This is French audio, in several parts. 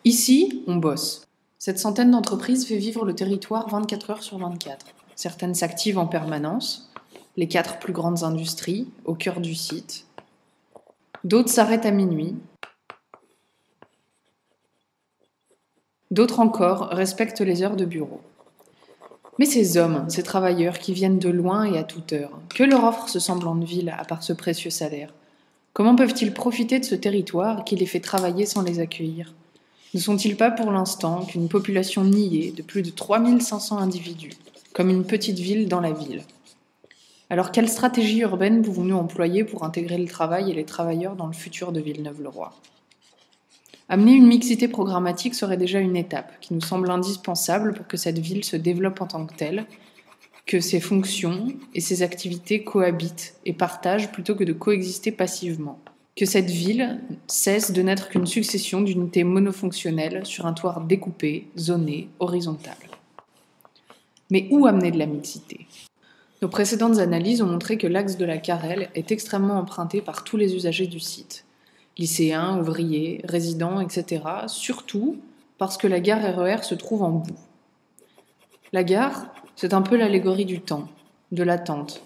Ici, on bosse. Cette centaine d'entreprises fait vivre le territoire 24 heures sur 24. Certaines s'activent en permanence, les 4 plus grandes industries, au cœur du site. D'autres s'arrêtent à minuit. D'autres encore respectent les heures de bureau. Mais ces hommes, ces travailleurs qui viennent de loin et à toute heure, que leur offre ce semblant de ville à part ce précieux salaire? Comment peuvent-ils profiter de ce territoire qui les fait travailler sans les accueillir? Ne sont-ils pas pour l'instant qu'une population niée de plus de 3500 individus, comme une petite ville dans la ville? Alors quelle stratégie urbaine pouvons-nous employer pour intégrer le travail et les travailleurs dans le futur de Villeneuve-le-Roi? Amener une mixité programmatique serait déjà une étape qui nous semble indispensable pour que cette ville se développe en tant que telle, que ses fonctions et ses activités cohabitent et partagent plutôt que de coexister passivement. Que cette ville cesse de n'être qu'une succession d'unités monofonctionnelles sur un toit découpé, zoné, horizontal. Mais où amener de la mixité? Nos précédentes analyses ont montré que l'axe de la Carrel est extrêmement emprunté par tous les usagers du site. Lycéens, ouvriers, résidents, etc. Surtout parce que la gare RER se trouve en bout. La gare, c'est un peu l'allégorie du temps, de l'attente.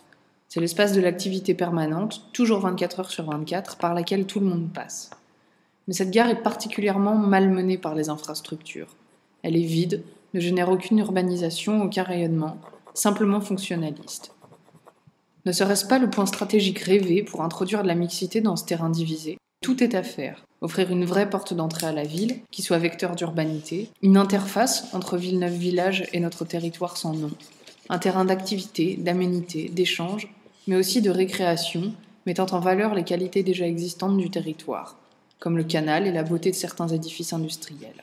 C'est l'espace de l'activité permanente, toujours 24 heures sur 24, par laquelle tout le monde passe. Mais cette gare est particulièrement malmenée par les infrastructures. Elle est vide, ne génère aucune urbanisation, aucun rayonnement, simplement fonctionnaliste. Ne serait-ce pas le point stratégique rêvé pour introduire de la mixité dans ce terrain divisé? Tout est à faire. Offrir une vraie porte d'entrée à la ville, qui soit vecteur d'urbanité, une interface entre Villeneuve-Village et notre territoire sans nom, un terrain d'activité, d'aménité, d'échange, mais aussi de récréation, mettant en valeur les qualités déjà existantes du territoire, comme le canal et la beauté de certains édifices industriels.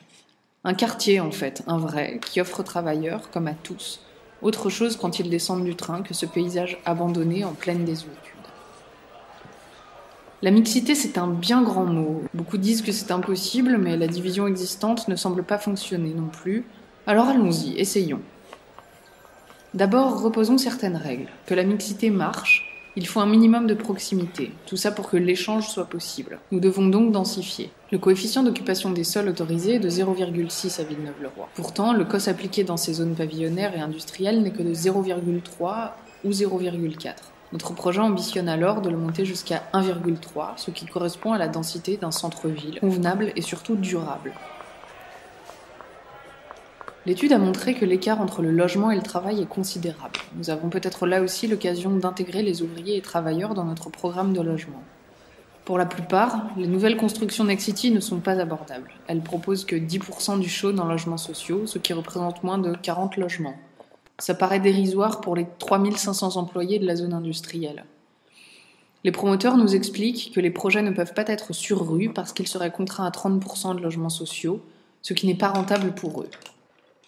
Un quartier, en fait, un vrai, qui offre aux travailleurs, comme à tous, autre chose quand ils descendent du train que ce paysage abandonné en pleine désuétude. La mixité, c'est un bien grand mot. Beaucoup disent que c'est impossible, mais la division existante ne semble pas fonctionner non plus. Alors allons-y, essayons. D'abord, reposons certaines règles. Que la mixité marche, il faut un minimum de proximité, tout ça pour que l'échange soit possible. Nous devons donc densifier. Le coefficient d'occupation des sols autorisé est de 0,6 à Villeneuve-le-Roi. Pourtant, le COS appliqué dans ces zones pavillonnaires et industrielles n'est que de 0,3 ou 0,4. Notre projet ambitionne alors de le monter jusqu'à 1,3, ce qui correspond à la densité d'un centre-ville, convenable et surtout durable. L'étude a montré que l'écart entre le logement et le travail est considérable. Nous avons peut-être là aussi l'occasion d'intégrer les ouvriers et travailleurs dans notre programme de logement. Pour la plupart, les nouvelles constructions Nexity ne sont pas abordables. Elles proposent que 10% du chaud dans logements sociaux, ce qui représente moins de 40 logements. Ça paraît dérisoire pour les 3500 employés de la zone industrielle. Les promoteurs nous expliquent que les projets ne peuvent pas être sur rue parce qu'ils seraient contraints à 30% de logements sociaux, ce qui n'est pas rentable pour eux.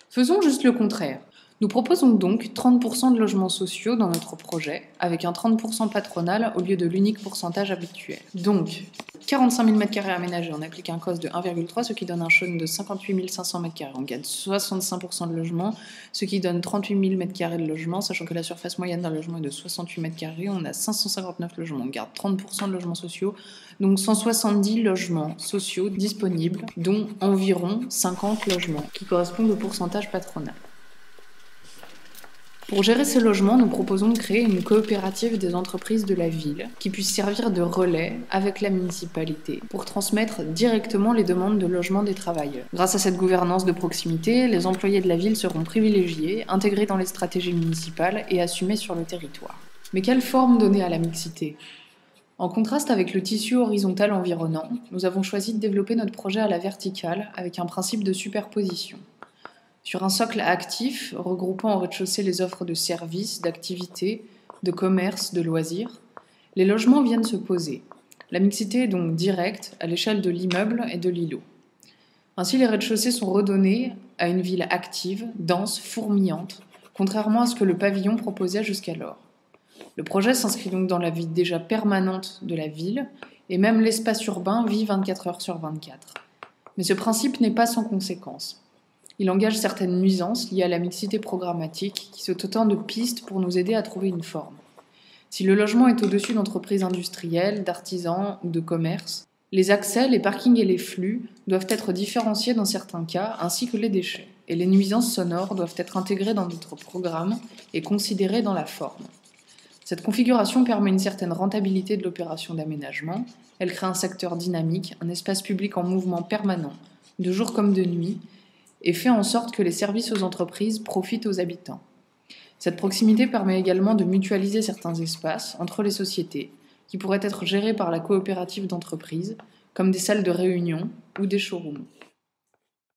Faisons juste le contraire. Nous proposons donc 30% de logements sociaux dans notre projet, avec un 30% patronal au lieu de l'unique pourcentage habituel. Donc, 45 000 m² aménagés, on applique un COS de 1,3, ce qui donne un chaume de 58 500 m². On gagne 65% de logement, ce qui donne 38 000 m² de logement, sachant que la surface moyenne d'un logement est de 68 m², on a 559 logements, on garde 30% de logements sociaux, donc 170 logements sociaux disponibles, dont environ 50 logements, qui correspondent au pourcentage patronal. Pour gérer ces logements, nous proposons de créer une coopérative des entreprises de la ville qui puisse servir de relais avec la municipalité pour transmettre directement les demandes de logement des travailleurs. Grâce à cette gouvernance de proximité, les employés de la ville seront privilégiés, intégrés dans les stratégies municipales et assumés sur le territoire. Mais quelle forme donner à la mixité ? En contraste avec le tissu horizontal environnant, nous avons choisi de développer notre projet à la verticale avec un principe de superposition. Sur un socle actif, regroupant au rez-de-chaussée les offres de services, d'activités, de commerce, de loisirs, les logements viennent se poser. La mixité est donc directe à l'échelle de l'immeuble et de l'îlot. Ainsi, les rez-de-chaussée sont redonnés à une ville active, dense, fourmillante, contrairement à ce que le pavillon proposait jusqu'alors. Le projet s'inscrit donc dans la vie déjà permanente de la ville, et même l'espace urbain vit 24 heures sur 24. Mais ce principe n'est pas sans conséquences. Il engage certaines nuisances liées à la mixité programmatique qui sont autant de pistes pour nous aider à trouver une forme. Si le logement est au-dessus d'entreprises industrielles, d'artisans ou de commerces, Les accès, les parkings et les flux doivent être différenciés dans certains cas, ainsi que les déchets. Et les nuisances sonores doivent être intégrées dans notre programme et considérées dans la forme. Cette configuration permet une certaine rentabilité de l'opération d'aménagement. Elle crée un secteur dynamique, un espace public en mouvement permanent, de jour comme de nuit, et fait en sorte que les services aux entreprises profitent aux habitants. Cette proximité permet également de mutualiser certains espaces entre les sociétés, qui pourraient être gérés par la coopérative d'entreprise, comme des salles de réunion ou des showrooms.